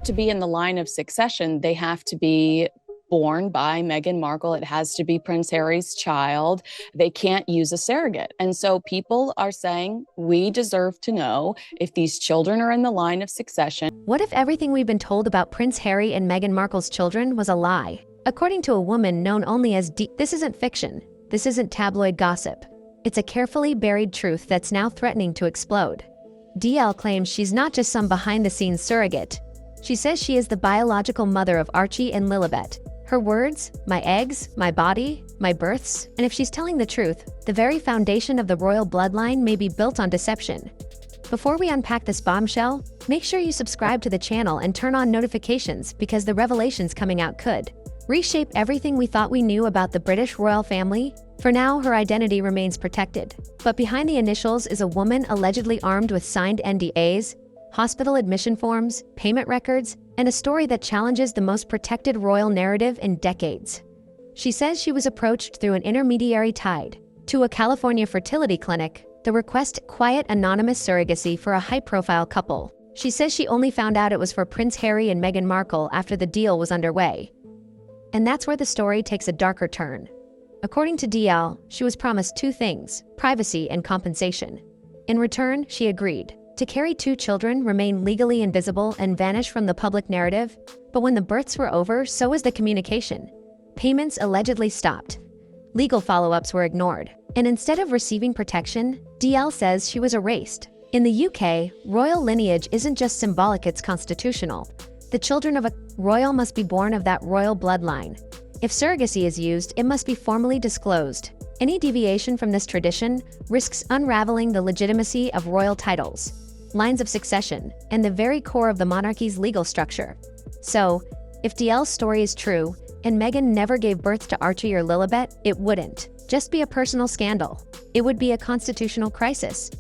To be in the line of succession, they have to be born by Meghan Markle. It has to be Prince Harry's child. They can't use a surrogate. And so people are saying, we deserve to know if these children are in the line of succession. What if everything we've been told about Prince Harry and Meghan Markle's children was a lie? According to a woman known only as this isn't fiction. This isn't tabloid gossip. It's a carefully buried truth that's now threatening to explode. DL claims she's not just some behind-the-scenes surrogate. She says she is the biological mother of Archie and Lilibet. Her words, my eggs, my body, my births, and if she's telling the truth, the very foundation of the royal bloodline may be built on deception. Before we unpack this bombshell, make sure you subscribe to the channel and turn on notifications because the revelations coming out could reshape everything we thought we knew about the British royal family. For now, her identity remains protected. But behind the initials is a woman allegedly armed with signed NDAs, hospital admission forms, payment records, and a story that challenges the most protected royal narrative in decades. She says she was approached through an intermediary tied to a California fertility clinic, the request quiet anonymous surrogacy for a high-profile couple. She says she only found out it was for Prince Harry and Meghan Markle after the deal was underway. And that's where the story takes a darker turn. According to DL, she was promised two things: privacy and compensation. In return, she agreed to carry two children, remain legally invisible, and vanish from the public narrative. But when the births were over, so was the communication. Payments allegedly stopped. Legal follow-ups were ignored. And instead of receiving protection, DL says she was erased. In the UK, royal lineage isn't just symbolic, it's constitutional. The children of a royal must be born of that royal bloodline. If surrogacy is used, it must be formally disclosed. Any deviation from this tradition risks unraveling the legitimacy of royal titles, lines of succession, and the very core of the monarchy's legal structure. So, if DL's story is true, and Meghan never gave birth to Archie or Lilibet, it wouldn't just be a personal scandal. It would be a constitutional crisis.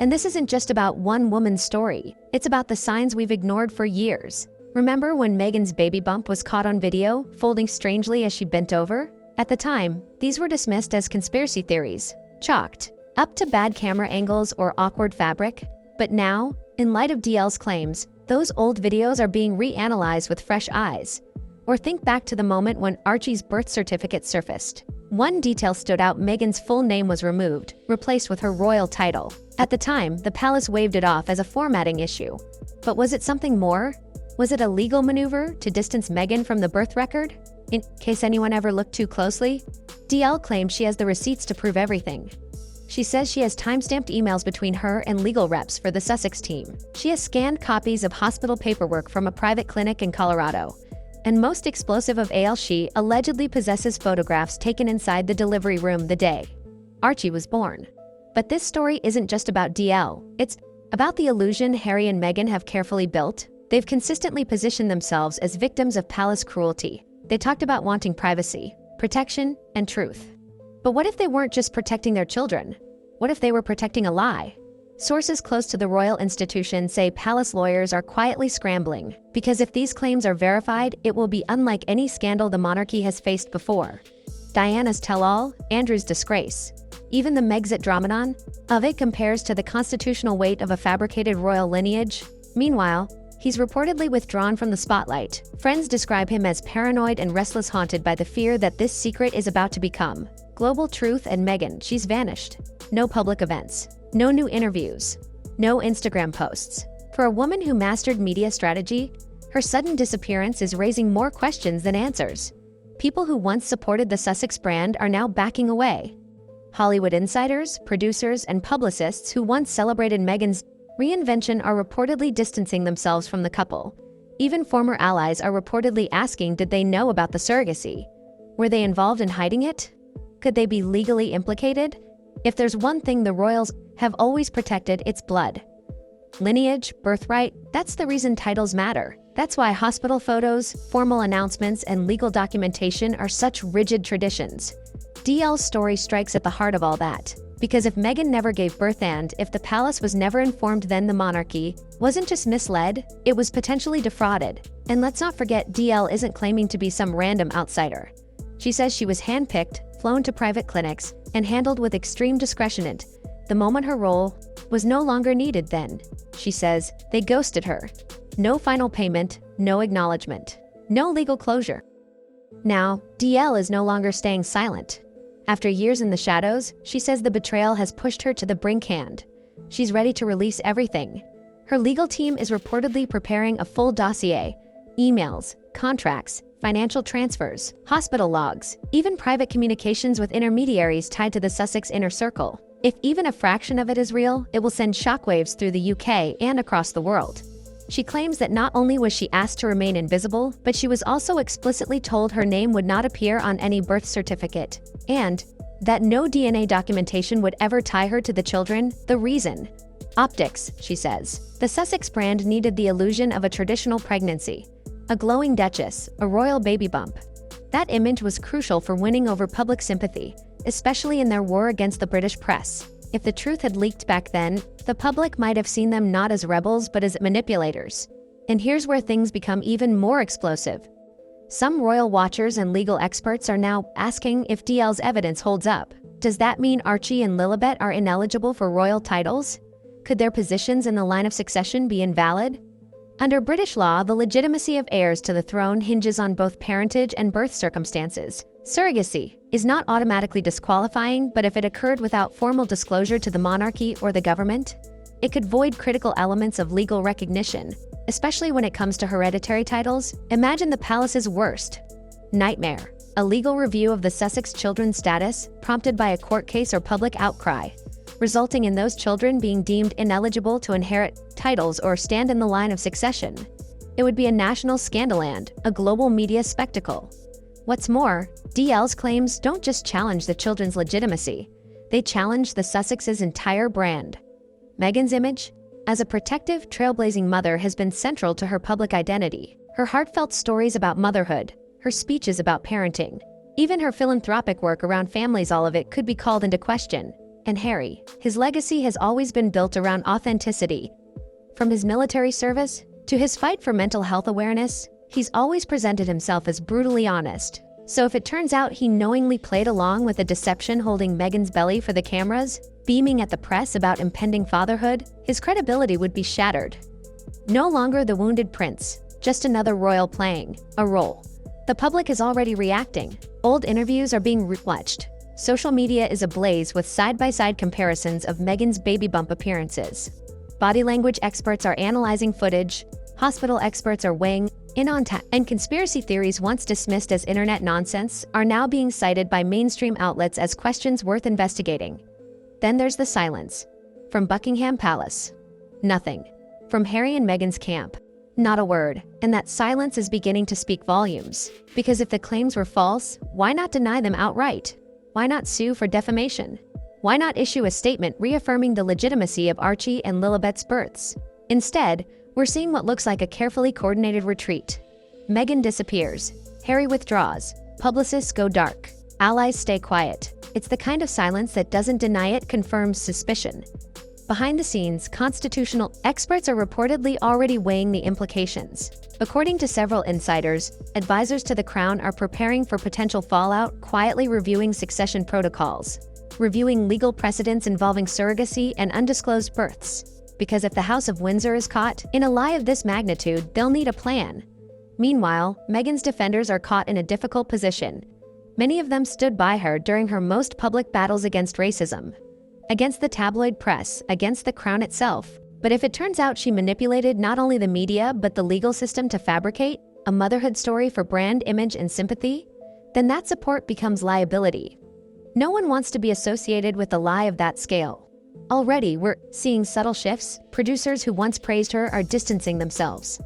And this isn't just about one woman's story. It's about the signs we've ignored for years. Remember when Meghan's baby bump was caught on video, folding strangely as she bent over? At the time, these were dismissed as conspiracy theories, chalked up to bad camera angles or awkward fabric. But now, in light of DL's claims, those old videos are being reanalyzed with fresh eyes. Or think back to the moment when Archie's birth certificate surfaced. One detail stood out: Meghan's full name was removed, replaced with her royal title. At the time, the palace waved it off as a formatting issue. But was it something more? Was it a legal maneuver to distance Meghan from the birth record? In case anyone ever looked too closely, DL claims she has the receipts to prove everything. She says she has time-stamped emails between her and legal reps for the Sussex team. She has scanned copies of hospital paperwork from a private clinic in Colorado. And most explosive of all, she allegedly possesses photographs taken inside the delivery room the day Archie was born. But this story isn't just about DL. It's about the illusion Harry and Meghan have carefully built. They've consistently positioned themselves as victims of palace cruelty. They talked about wanting privacy, protection, and truth. But what if they weren't just protecting their children? What if they were protecting a lie? Sources close to the royal institution say palace lawyers are quietly scrambling, because if these claims are verified, it will be unlike any scandal the monarchy has faced before. Diana's tell-all, Andrew's disgrace, even the Megxit dramanon of it compares to the constitutional weight of a fabricated royal lineage. Meanwhile, he's reportedly withdrawn from the spotlight. Friends describe him as paranoid and restless, haunted by the fear that this secret is about to become global truth. And Meghan, she's vanished. No public events, no new interviews, no Instagram posts. For a woman who mastered media strategy, her sudden disappearance is raising more questions than answers. People who once supported the Sussex brand are now backing away. Hollywood insiders, producers, and publicists who once celebrated Meghan's reinvention are reportedly distancing themselves from the couple. Even former allies are reportedly asking, did they know about the surrogacy? Were they involved in hiding it? Could they be legally implicated? If there's one thing the royals have always protected, it's blood. Lineage, birthright, that's the reason titles matter. That's why hospital photos, formal announcements, and legal documentation are such rigid traditions. DL's story strikes at the heart of all that. Because if Meghan never gave birth and if the palace was never informed, then the monarchy wasn't just misled, it was potentially defrauded. And let's not forget, DL isn't claiming to be some random outsider. She says she was handpicked, flown to private clinics, and handled with extreme discretion. And the moment her role was no longer needed, then, she says, they ghosted her. No final payment, no acknowledgement, no legal closure. Now, DL is no longer staying silent. After years in the shadows, she says the betrayal has pushed her to the brink hand. She's ready to release everything. Her legal team is reportedly preparing a full dossier: emails, contracts, financial transfers, hospital logs, even private communications with intermediaries tied to the Sussex inner circle. If even a fraction of it is real, it will send shockwaves through the UK and across the world. She claims that not only was she asked to remain invisible, but she was also explicitly told her name would not appear on any birth certificate, and that no DNA documentation would ever tie her to the children. The reason? Optics, she says. The Sussex brand needed the illusion of a traditional pregnancy, a glowing duchess, a royal baby bump. That image was crucial for winning over public sympathy, especially in their war against the British press. If the truth had leaked back then, the public might have seen them not as rebels but as manipulators. And here's where things become even more explosive. Some royal watchers and legal experts are now asking if DL's evidence holds up. Does that mean Archie and Lilibet are ineligible for royal titles? Could their positions in the line of succession be invalid? Under British law, the legitimacy of heirs to the throne hinges on both parentage and birth circumstances. Surrogacy is not automatically disqualifying, but if it occurred without formal disclosure to the monarchy or the government, it could void critical elements of legal recognition, especially when it comes to hereditary titles. Imagine the palace's worst nightmare: a legal review of the Sussex children's status, prompted by a court case or public outcry, resulting in those children being deemed ineligible to inherit titles or stand in the line of succession. It would be a national scandal and a global media spectacle. What's more, DL's claims don't just challenge the children's legitimacy, they challenge the Sussex's entire brand. Meghan's image as a protective, trailblazing mother has been central to her public identity. Her heartfelt stories about motherhood, her speeches about parenting, even her philanthropic work around families, all of it could be called into question. And Harry, his legacy has always been built around authenticity. From his military service to his fight for mental health awareness, he's always presented himself as brutally honest. So if it turns out he knowingly played along with the deception holding Meghan's belly for the cameras, beaming at the press about impending fatherhood, his credibility would be shattered. No longer the wounded prince, just another royal playing a role. The public is already reacting. Old interviews are being rewatched. Social media is ablaze with side-by-side comparisons of Meghan's baby bump appearances. Body language experts are analyzing footage, hospital experts are weighing in on and conspiracy theories once dismissed as internet nonsense are now being cited by mainstream outlets as questions worth investigating. Then there's the silence. From Buckingham Palace, nothing. From Harry and Meghan's camp, not a word. And that silence is beginning to speak volumes. Because if the claims were false, why not deny them outright? Why not sue for defamation? Why not issue a statement reaffirming the legitimacy of Archie and Lilibet's births? Instead, we're seeing what looks like a carefully coordinated retreat. Meghan disappears. Harry withdraws. Publicists go dark. Allies stay quiet. It's the kind of silence that doesn't deny it confirms suspicion. Behind the scenes, constitutional experts are reportedly already weighing the implications. According to several insiders, advisors to the crown are preparing for potential fallout, quietly reviewing succession protocols, reviewing legal precedents involving surrogacy and undisclosed births. Because if the House of Windsor is caught in a lie of this magnitude, they'll need a plan. Meanwhile, Meghan's defenders are caught in a difficult position. Many of them stood by her during her most public battles against racism, against the tabloid press, against the crown itself. But if it turns out she manipulated not only the media but the legal system to fabricate a motherhood story for brand image and sympathy, then that support becomes liability. No one wants to be associated with a lie of that scale. Already, we're seeing subtle shifts. Producers who once praised her are distancing themselves.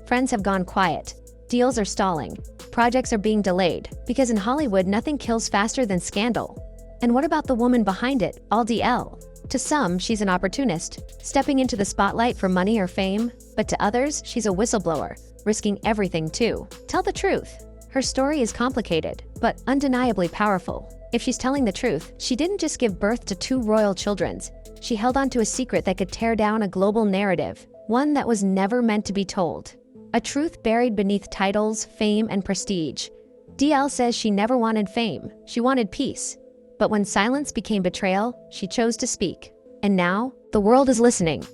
Friends have gone quiet. Deals are stalling. Projects are being delayed. Because in Hollywood, nothing kills faster than scandal. And what about the woman behind it, DL? To some, she's an opportunist, stepping into the spotlight for money or fame. But to others, she's a whistleblower, risking everything to tell the truth. Her story is complicated, but undeniably powerful. If she's telling the truth, she didn't just give birth to 2 royal children. She held on to a secret that could tear down a global narrative, one that was never meant to be told. A truth buried beneath titles, fame, and prestige. DL says she never wanted fame, she wanted peace. But when silence became betrayal, she chose to speak. And now, the world is listening.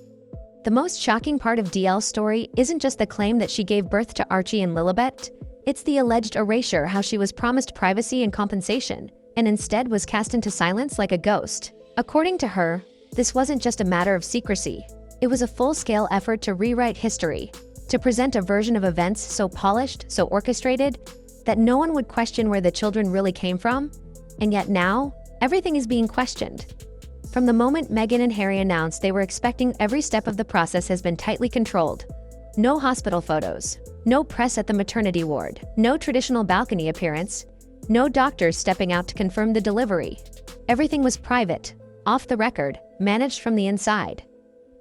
The most shocking part of DL's story isn't just the claim that she gave birth to Archie and Lilibet, it's the alleged erasure how she was promised privacy and compensation, and instead was cast into silence like a ghost. According to her, this wasn't just a matter of secrecy. It was a full-scale effort to rewrite history, to present a version of events so polished, so orchestrated, that no one would question where the children really came from. And yet now, everything is being questioned. From the moment Meghan and Harry announced they were expecting, every step of the process has been tightly controlled. No hospital photos, no press at the maternity ward, no traditional balcony appearance, no doctors stepping out to confirm the delivery. Everything was private, off the record, managed from the inside.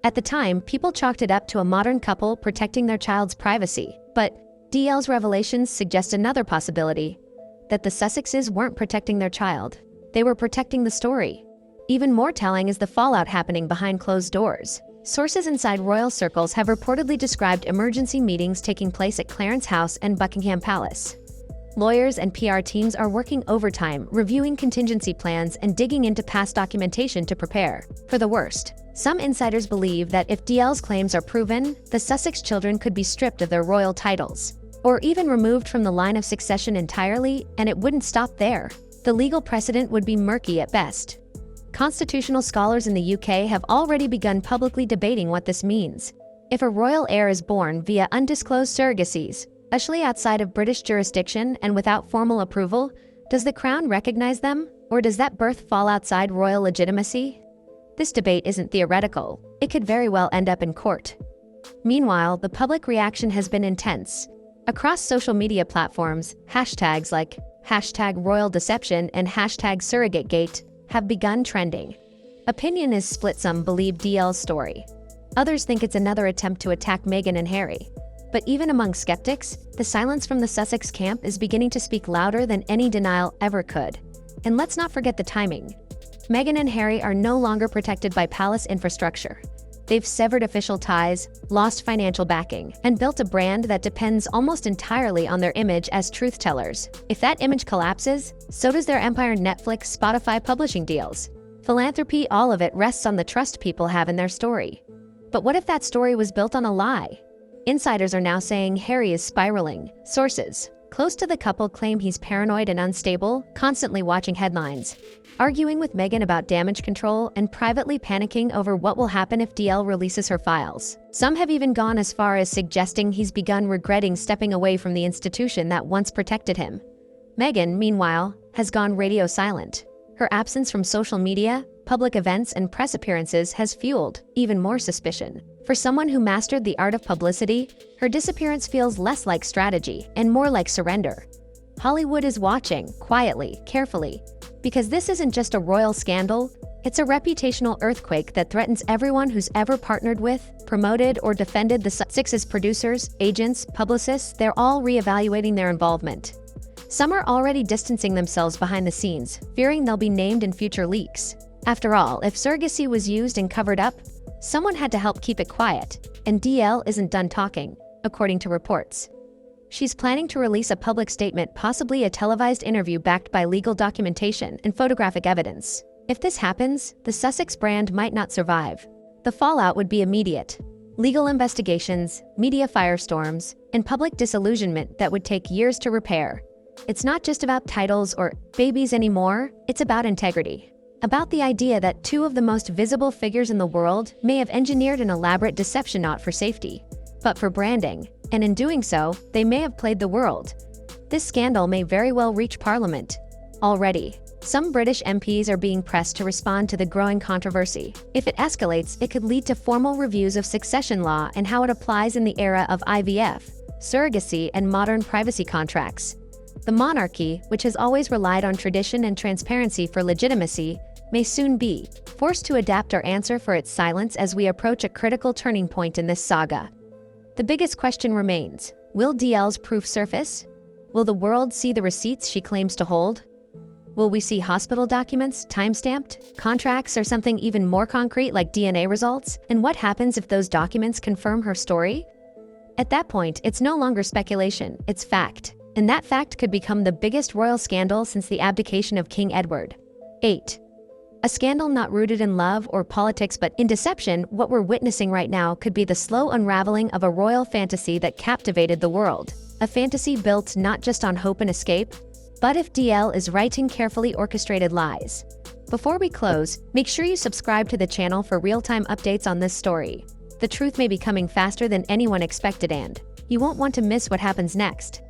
At the time, people chalked it up to a modern couple protecting their child's privacy, but DL's revelations suggest another possibility, that the Sussexes weren't protecting their child. They were protecting the story. Even more telling is the fallout happening behind closed doors. Sources inside royal circles have reportedly described emergency meetings taking place at Clarence House and Buckingham Palace. Lawyers and PR teams are working overtime, reviewing contingency plans and digging into past documentation to prepare for the worst. Some insiders believe that if DL's claims are proven, the Sussex children could be stripped of their royal titles, or even removed from the line of succession entirely, and it wouldn't stop there. The legal precedent would be murky at best. Constitutional scholars in the UK have already begun publicly debating what this means. If a royal heir is born via undisclosed surrogacies, especially outside of British jurisdiction and without formal approval, does the Crown recognize them, or does that birth fall outside royal legitimacy? This debate isn't theoretical. It could very well end up in court. Meanwhile, the public reaction has been intense. Across social media platforms, hashtags like #RoyalDeception and #SurrogateGate have begun trending. Opinion is split. Some believe DL's story. Others think it's another attempt to attack Meghan and Harry. But even among skeptics, the silence from the Sussex camp is beginning to speak louder than any denial ever could. And let's not forget the timing. Meghan and Harry are no longer protected by palace infrastructure. They've severed official ties, lost financial backing, and built a brand that depends almost entirely on their image as truth-tellers. If that image collapses, so does their empire. Netflix, Spotify, publishing deals. Philanthropy, all of it rests on the trust people have in their story. But what if that story was built on a lie? Insiders are now saying Harry is spiraling. Sources close to the couple claim he's paranoid and unstable, constantly watching headlines, arguing with Meghan about damage control, and privately panicking over what will happen if DL releases her files. Some have even gone as far as suggesting he's begun regretting stepping away from the institution that once protected him. Meghan, meanwhile, has gone radio silent. Her absence from social media, public events, and press appearances has fueled even more suspicion. For someone who mastered the art of publicity, her disappearance feels less like strategy and more like surrender. Hollywood is watching, quietly, carefully, because this isn't just a royal scandal, it's a reputational earthquake that threatens everyone who's ever partnered with, promoted, or defended the Sussexes. Producers, agents, publicists, they're all reevaluating their involvement. Some are already distancing themselves behind the scenes, fearing they'll be named in future leaks. After all, if surrogacy was used and covered up, someone had to help keep it quiet, and DL isn't done talking, according to reports. She's planning to release a public statement, possibly a televised interview backed by legal documentation and photographic evidence. If this happens, the Sussex brand might not survive. The fallout would be immediate. Legal investigations, media firestorms, and public disillusionment that would take years to repair. It's not just about titles or babies anymore, it's about integrity. About the idea that two of the most visible figures in the world may have engineered an elaborate deception not for safety, but for branding, and in doing so, they may have played the world. This scandal may very well reach Parliament. Already, some British MPs are being pressed to respond to the growing controversy. If it escalates, it could lead to formal reviews of succession law and how it applies in the era of IVF, surrogacy, and modern privacy contracts. The monarchy, which has always relied on tradition and transparency for legitimacy, may soon be forced to adapt or answer for its silence as we approach a critical turning point in this saga. The biggest question remains, will DL's proof surface? Will the world see the receipts she claims to hold? Will we see hospital documents, time-stamped, contracts, or something even more concrete like DNA results? And what happens if those documents confirm her story? At that point, it's no longer speculation, it's fact. And that fact could become the biggest royal scandal since the abdication of King Edward. 8. A scandal not rooted in love or politics but in deception. What we're witnessing right now could be the slow unraveling of a royal fantasy that captivated the world. A fantasy built not just on hope and escape, but if DL is writing carefully orchestrated lies. Before we close, make sure you subscribe to the channel for real-time updates on this story. The truth may be coming faster than anyone expected, and you won't want to miss what happens next.